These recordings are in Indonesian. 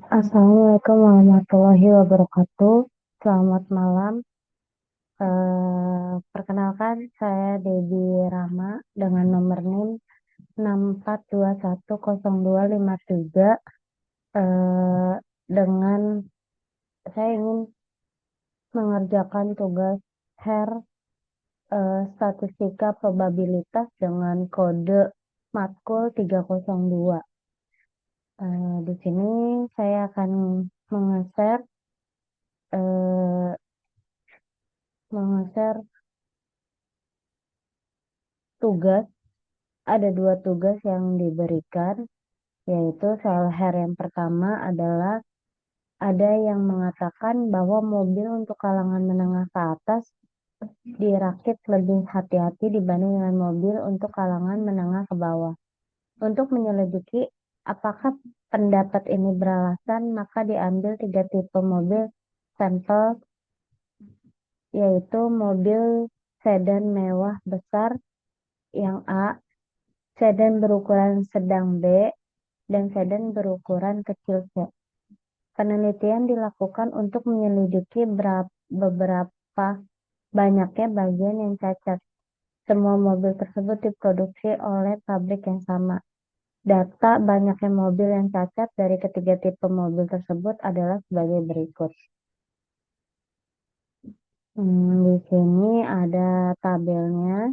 Assalamualaikum warahmatullahi wabarakatuh. Selamat malam. Perkenalkan, saya Debbie Rama dengan nomor NIM 64210253. Eh, dengan saya ingin mengerjakan tugas HER statistika probabilitas dengan kode matkul 302. Di sini saya akan menge-share eh, menge-share tugas. Ada dua tugas yang diberikan, yaitu soal HER yang pertama adalah ada yang mengatakan bahwa mobil untuk kalangan menengah ke atas dirakit lebih hati-hati dibanding dengan mobil untuk kalangan menengah ke bawah. Untuk menyelidiki apakah pendapat ini beralasan, maka diambil tiga tipe mobil sampel, yaitu mobil sedan mewah besar yang A, sedan berukuran sedang B, dan sedan berukuran kecil C. Penelitian dilakukan untuk menyelidiki beberapa banyaknya bagian yang cacat. Semua mobil tersebut diproduksi oleh pabrik yang sama. Data banyaknya mobil yang cacat dari ketiga tipe mobil tersebut adalah sebagai berikut. Di sini ada tabelnya.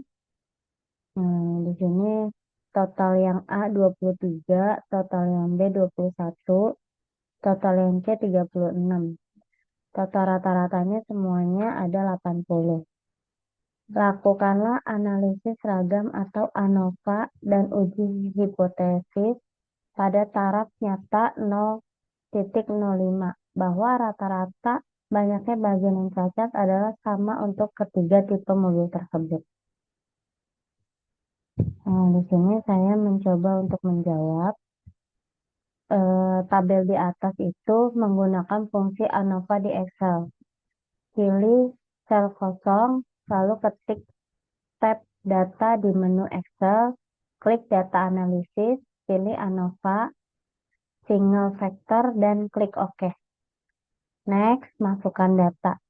Di sini total yang A 23, total yang B 21, total yang C 36. Total rata-ratanya semuanya ada 80. Lakukanlah analisis ragam atau ANOVA dan uji hipotesis pada taraf nyata 0,05 bahwa rata-rata banyaknya bagian yang cacat adalah sama untuk ketiga tipe mobil tersebut. Di sini saya mencoba untuk menjawab. Tabel di atas itu menggunakan fungsi ANOVA di Excel. Pilih sel kosong, lalu ketik tab data di menu Excel, klik data analisis, pilih ANOVA, single vector, dan klik OK. Next, masukkan data.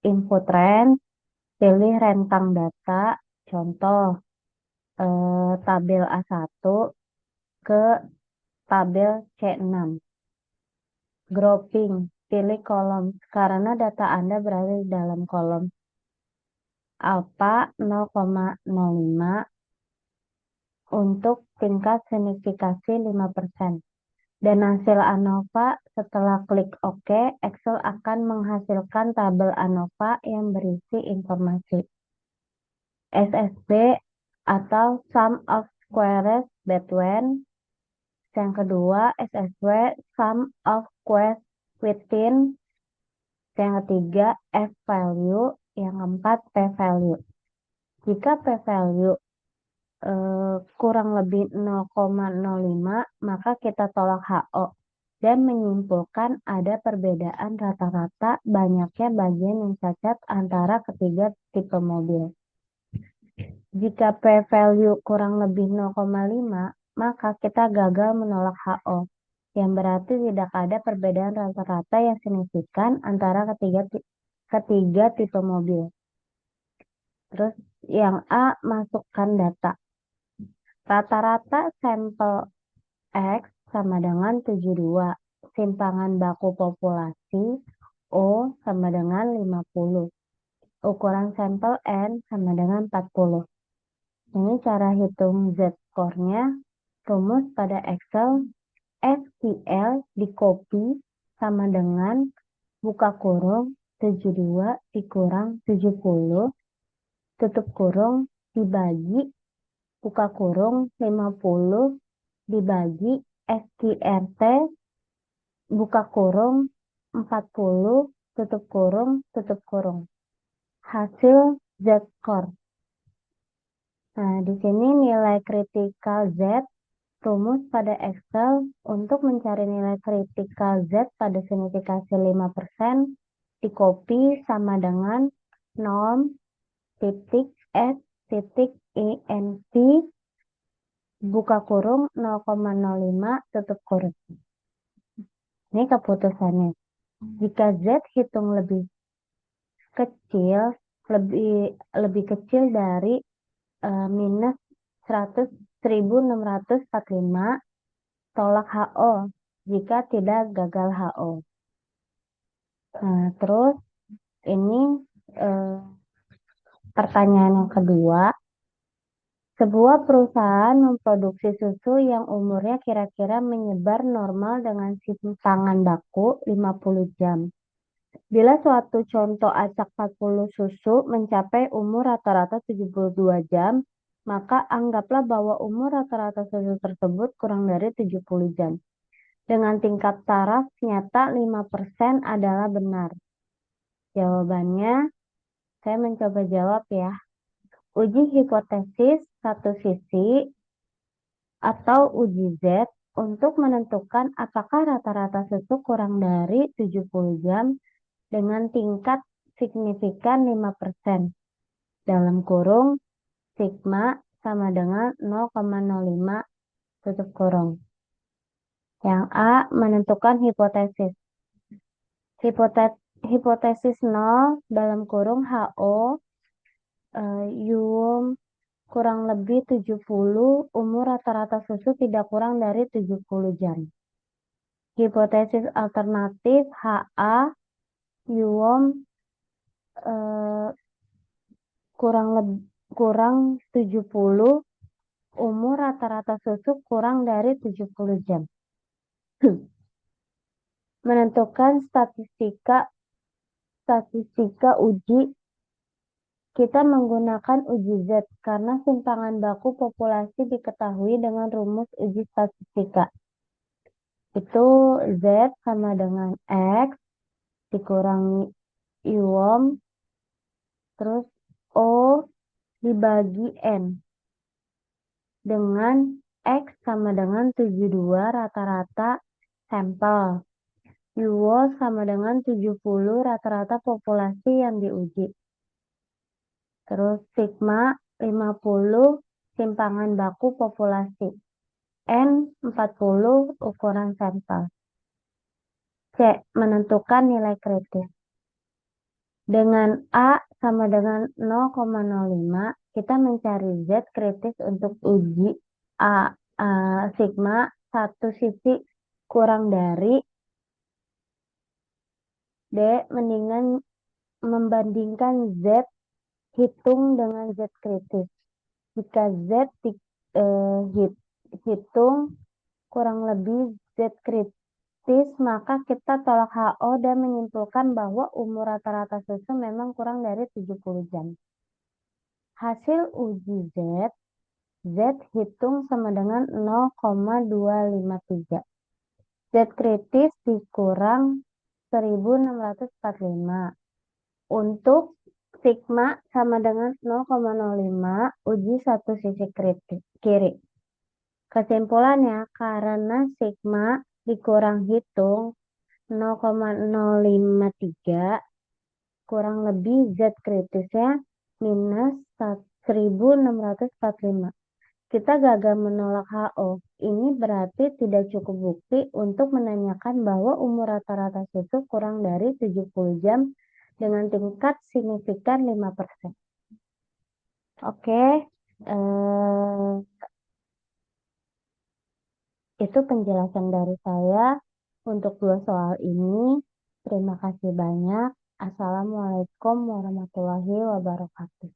Input range, pilih rentang data, contoh tabel A1 ke tabel C6. Grouping, pilih kolom karena data Anda berada di dalam kolom. Alpha 0,05 untuk tingkat signifikasi 5%. Dan hasil ANOVA setelah klik OK, Excel akan menghasilkan tabel ANOVA yang berisi informasi SSB atau Sum of Squares between. Yang kedua, SSW Sum of Squares within. Yang ketiga, F value. Yang keempat, P value. Jika P value kurang lebih 0,05, maka kita tolak HO dan menyimpulkan ada perbedaan rata-rata banyaknya bagian yang cacat antara ketiga tipe mobil. Jika P value kurang lebih 0,5, maka kita gagal menolak HO, yang berarti tidak ada perbedaan rata-rata yang signifikan antara ketiga tipe mobil. Terus yang A, masukkan data. Rata-rata sampel X sama dengan 72. Simpangan baku populasi O sama dengan 50. Ukuran sampel N sama dengan 40. Ini cara hitung Z-score-nya. Rumus pada Excel, SQL di copy sama dengan buka kurung 72 dikurang 70, tutup kurung dibagi buka kurung 50 dibagi SQRT buka kurung 40 tutup kurung. Hasil Z-score. Nah, di sini nilai kritikal Z, rumus pada Excel untuk mencari nilai kritikal Z pada signifikasi 5% di copy sama dengan norm titik S titik INT buka kurung 0,05 tutup kurung. Ini keputusannya. Jika Z hitung lebih kecil, lebih kecil dari minus 100.645, tolak HO. Jika tidak, gagal HO. Nah, terus ini pertanyaan yang kedua. Sebuah perusahaan memproduksi susu yang umurnya kira-kira menyebar normal dengan simpangan baku 50 jam. Bila suatu contoh acak 40 susu mencapai umur rata-rata 72 jam, maka anggaplah bahwa umur rata-rata susu tersebut kurang dari 70 jam. Dengan tingkat taraf nyata 5% adalah benar. Jawabannya, saya mencoba jawab ya. Uji hipotesis satu sisi atau uji Z untuk menentukan apakah rata-rata susu kurang dari 70 jam dengan tingkat signifikan 5%. Dalam kurung, sigma sama dengan 0,05 tutup kurung. Yang A, menentukan hipotesis. Hipotesis 0 dalam kurung HO Yuum kurang lebih 70, umur rata-rata susu tidak kurang dari 70 jam. Hipotesis alternatif HA Yuum kurang 70, umur rata-rata susu kurang dari 70 jam. Menentukan statistika uji. Kita menggunakan uji Z karena simpangan baku populasi diketahui dengan rumus uji statistika. Itu Z sama dengan X dikurangi Iwom terus O dibagi N dengan X sama dengan 72 rata-rata sampel. Iwo sama dengan 70 rata-rata populasi yang diuji. Terus sigma 50 simpangan baku populasi. N 40 ukuran sampel. C. Menentukan nilai kritis. Dengan A sama dengan 0,05, kita mencari Z kritis untuk uji sigma satu sisi kurang dari. D. Membandingkan Z hitung dengan Z kritis. Jika Z hitung kurang lebih Z kritis, maka kita tolak HO dan menyimpulkan bahwa umur rata-rata susu memang kurang dari 70 jam. Hasil uji Z hitung sama dengan 0,253. Z kritis dikurang 1645. Untuk sigma sama dengan 0,05 uji satu sisi kiri. Kesimpulannya, karena sigma dikurang hitung 0,053, kurang lebih Z kritisnya minus 1645. Kita gagal menolak HO. Ini berarti tidak cukup bukti untuk menanyakan bahwa umur rata-rata susu kurang dari 70 jam dengan tingkat signifikan 5%. Oke, itu penjelasan dari saya untuk dua soal ini. Terima kasih banyak. Assalamualaikum warahmatullahi wabarakatuh.